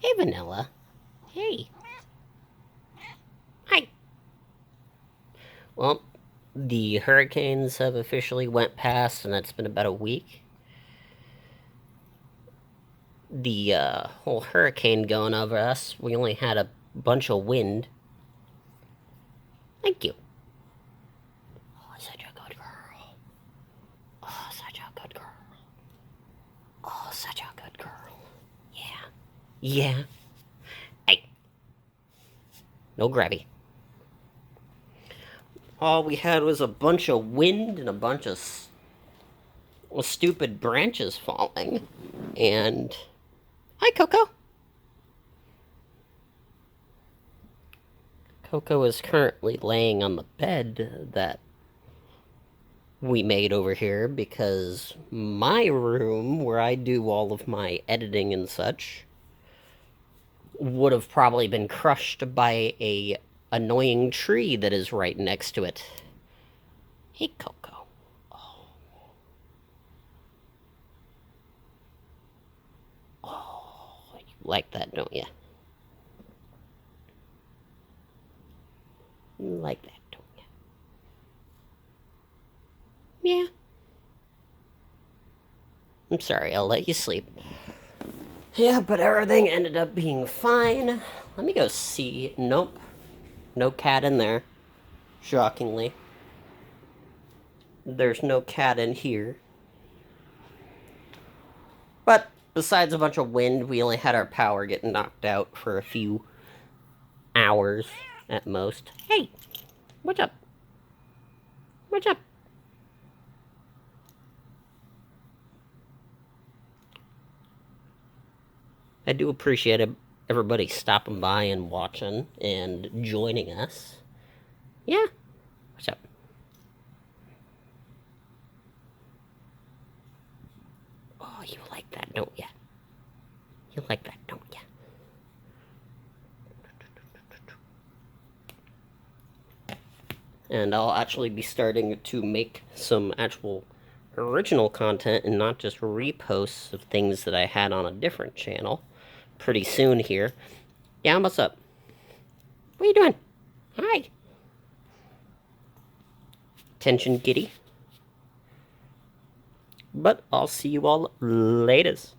Hey, Vanilla. Hey. Hi. Well, the hurricanes have officially went past, and it's been about a week. The whole hurricane going over us, we only had a bunch of wind. Thank you. Oh, such a good girl. Oh, such a good girl. Oh, such a good girl. Yeah. Yeah. Hey. No grabby. All we had was a bunch of wind and a bunch of stupid branches falling. And. Hi, Coco. Coco is currently laying on the bed that we made over here because my room, where I do all of my editing and such, would have probably been crushed by a annoying tree that is right next to it. Hey, Coco. Oh, oh, you like that, don't you? You like that, don't you? Yeah. I'm sorry, I'll let you sleep. Yeah, but everything ended up being fine. Let me go see. Nope. No cat in there. Shockingly. There's no cat in here. But besides a bunch of wind, we only had our power get knocked out for a few hours at most. Hey, what's up? What's up? I do appreciate everybody stopping by and watching and joining us. Yeah, what's up? Oh, you like that, don't ya? You like that, don't ya? And I'll actually be starting to make some actual original content and not just reposts of things that I had on a different channel pretty soon here. Yeah, what's up? What are you doing? Hi. Attention, kitty. But I'll see you all laters.